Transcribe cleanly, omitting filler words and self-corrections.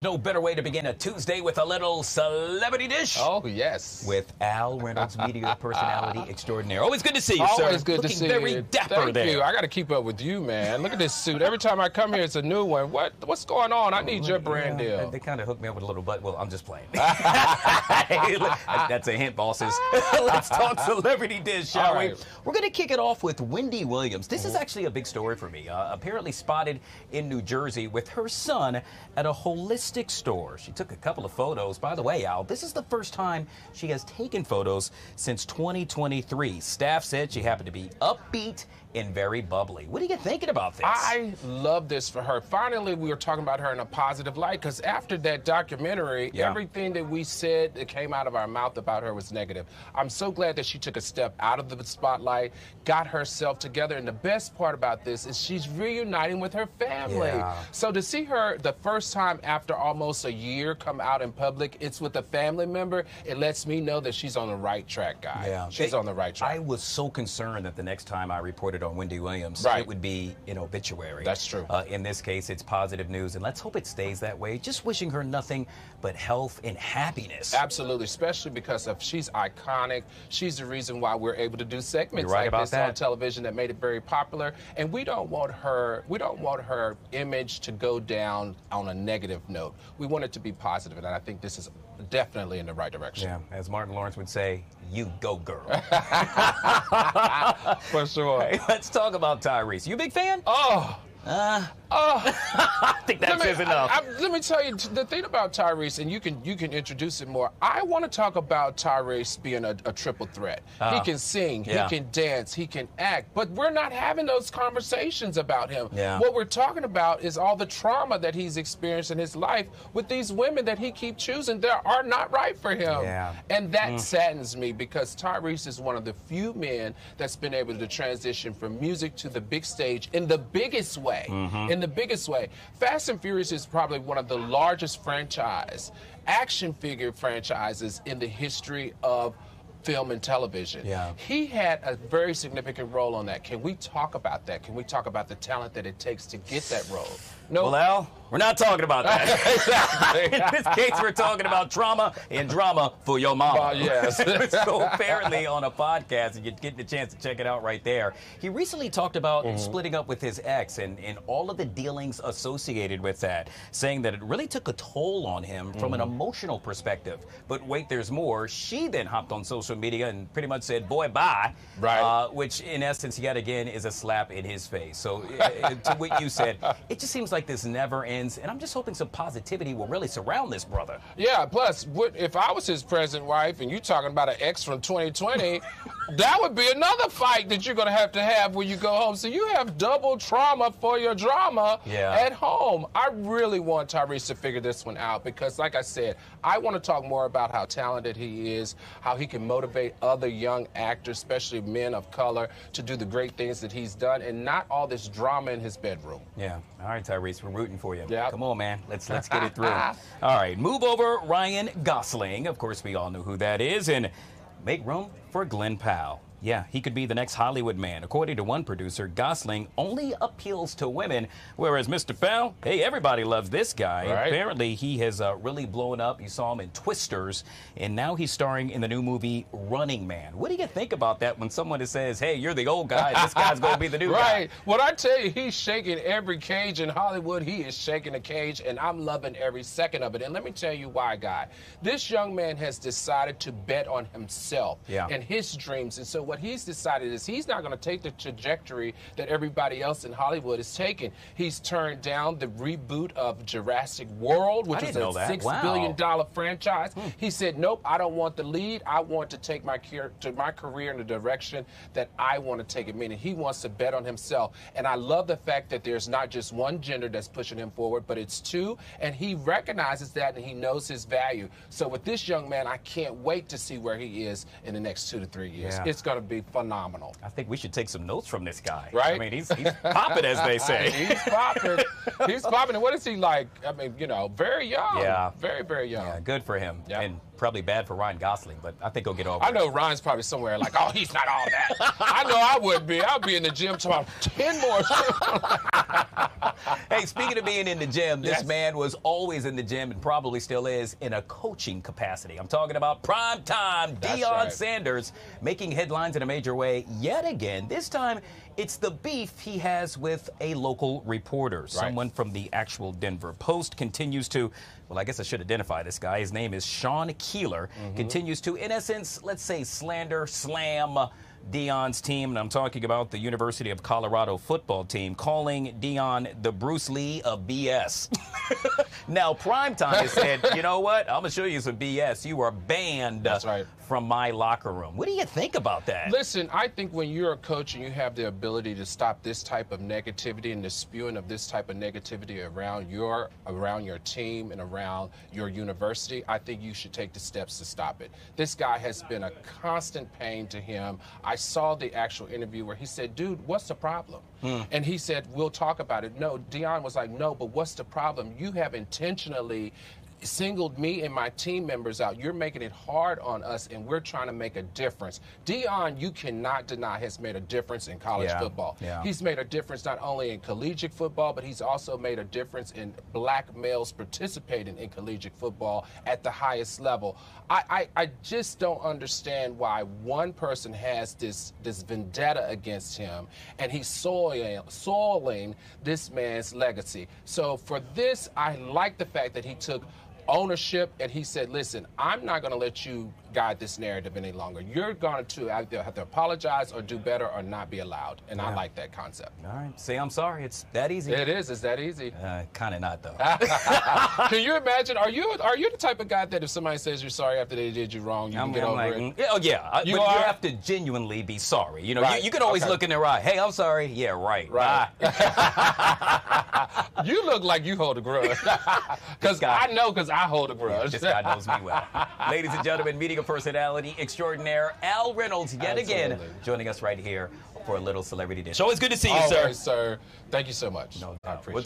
No better way to begin a Tuesday with a little celebrity dish. Oh, yes. With Al Reynolds, media personality extraordinaire. Always good to see you, sir. Always good to see you. Very dapper Thank there. you. I got to keep up with you, man. Look at this suit. Every time I come here, it's a new one. What's going on? I need your brand deal. They kind of hooked me up with a little butt. Well, I'm just playing. That's a hint, bosses. Let's talk celebrity dish, shall we? We're going to kick it off with Wendy Williams. This is actually a big story for me. Apparently spotted in New Jersey with her son at a holistic store. She took a couple of photos. By the way, Al, this is the first time she has taken photos since 2023. Staff said she happened to be upbeat and very bubbly. What are you thinking about this? I love this for her. Finally, we were talking about her in a positive light, because after that documentary, everything that we said that came out of our mouth about her was negative. I'm so glad that she took a step out of the spotlight, got herself together, and the best part about this is she's reuniting with her family. So to see her the first time after almost a year come out in public, it's with a family member, it lets me know that she's on the right track, guy. She's on the right track. I was so concerned that the next time I reported on Wendy Williams, it would be an obituary. That's true. In this case, it's positive news, and let's hope it stays that way. Just wishing her nothing but health and happiness. Absolutely, especially because she's iconic. She's the reason why we're able to do segments like this that on television that made it very popular. And we don't want her image to go down on a negative note. We want it to be positive, and I think this is definitely in the right direction. Yeah, as Martin Lawrence would say, you go, girl. For sure. Hey, let's talk about Tyrese. You a big fan? I think that says enough. Let me tell you the thing about Tyrese, and you can introduce it more. I want to talk about Tyrese being a triple threat. He can sing, he can dance, he can act, but we're not having those conversations about him. What we're talking about is all the trauma that he's experienced in his life with these women that he keeps choosing that are not right for him. And that saddens me, because Tyrese is one of the few men that's been able to transition from music to the big stage in the biggest way. In the biggest way. Fast and Furious is probably one of the largest action figure franchises in the history of film and television. He had a very significant role on that. Can we talk about that? Can we talk about the talent that it takes to get that role? No. Well, Al, we're not talking about that. In this case, we're talking about trauma and drama for your mama. Yes. So apparently on a podcast, and you're getting a chance to check it out right there, he recently talked about splitting up with his ex and all of the dealings associated with that, saying that it really took a toll on him from an emotional perspective. But wait, there's more. She then hopped on social media and pretty much said, boy, bye. Which in essence, yet again, is a slap in his face. So to what you said, it just seems like this never ends, and I'm just hoping some positivity will really surround this brother. Yeah, plus, if I was his present wife and you talking about an ex from 2020, that would be another fight that you're going to have when you go home. So you have double trauma for your drama at home. I really want Tyrese to figure this one out, because, like I said, I want to talk more about how talented he is, how he can motivate other young actors, especially men of color, to do the great things that he's done, and not all this drama in his bedroom. Yeah. All right, Tyrese, we're rooting for you. Come on, man. Let's get it through. All right, move over Ryan Gosling. Of course, we all know who that is. And make room for Glenn Powell. Yeah, he could be the next Hollywood man. According to one producer, Gosling only appeals to women, whereas Mr. Powell, hey, everybody loves this guy. Apparently, he has really blown up. You saw him in Twisters, and now he's starring in the new movie Running Man. What do you think about that when someone says, hey, you're the old guy, this guy's going to be the new guy? Well, I tell you, he's shaking every cage in Hollywood. He is shaking a cage, and I'm loving every second of it. And let me tell you why, guy. This young man has decided to bet on himself and his dreams, and so what he's decided is he's not going to take the trajectory that everybody else in Hollywood is taking. He's turned down the reboot of Jurassic World, which is a $6 billion franchise. He said, nope, I don't want the lead. I want to take my career in the direction that I want to take it, meaning he wants to bet on himself. And I love the fact that there's not just one gender that's pushing him forward, but it's two, and he recognizes that and he knows his value. So with this young man, I can't wait to see where he is in the next 2 to 3 years. It's going to be phenomenal. I think we should take some notes from this guy. I mean, he's popping, as they say. He's popping. He's popping. And what is he like? I mean, very young. Very, very young. Yeah, good for him. And Probably bad for Ryan Gosling, but I think he'll get over it. I know Ryan's probably somewhere like, oh, he's not all that. I know I would be. I'll be in the gym tomorrow. 10 more. Hey, speaking of being in the gym, this man was always in the gym and probably still is in a coaching capacity. I'm talking about primetime Dion Sanders making headlines in a major way yet again. This time, it's the beef he has with a local reporter. Someone from the actual Denver Post continues to, well, I guess I should identify this guy. His name is Sean Keeler. Continues to, in essence, let's say, slam Dion's team, and I'm talking about the University of Colorado football team, calling Dion the Bruce Lee of BS. Now, Primetime has said, you know what? I'm going to show you some BS. You are banned from my locker room. What do you think about that? Listen, I think when you're a coach and you have the ability to stop this type of negativity and the spewing of this type of negativity around your team and around your university, I think you should take the steps to stop it. This guy has been a constant pain to him. I saw the actual interview where he said, dude, what's the problem? And he said, we'll talk about it. No, Dion was like, no, but what's the problem? You have intentionally singled me and my team members out. You're making it hard on us, and we're trying to make a difference. Dion, you cannot deny, has made a difference in college football. He's made a difference not only in collegiate football, but he's also made a difference in black males participating in collegiate football at the highest level. I just don't understand why one person has this vendetta against him, and he's soiling this man's legacy. So for this, I like the fact that he took ownership, and he said, listen, I'm not going to let you guide this narrative any longer. You're going to either have to apologize or do better or not be allowed. And I like that concept. All right. Say I'm sorry. It's that easy. It is. It's that easy. Kind of not, though. Can you imagine? Are you the type of guy that if somebody says you're sorry after they did you wrong, you can get over it? You have to genuinely be sorry. You know, you can always look in their eye. Hey, I'm sorry. Yeah, right. You look like you hold a grudge. Because I know, because I hold a grudge. This guy knows me well. Ladies and gentlemen, media personality extraordinaire Al Reynolds yet again joining us right here for a little Celebrity Dish. Always good to see you, sir. Always, sir. Thank you so much. No, I appreciate it.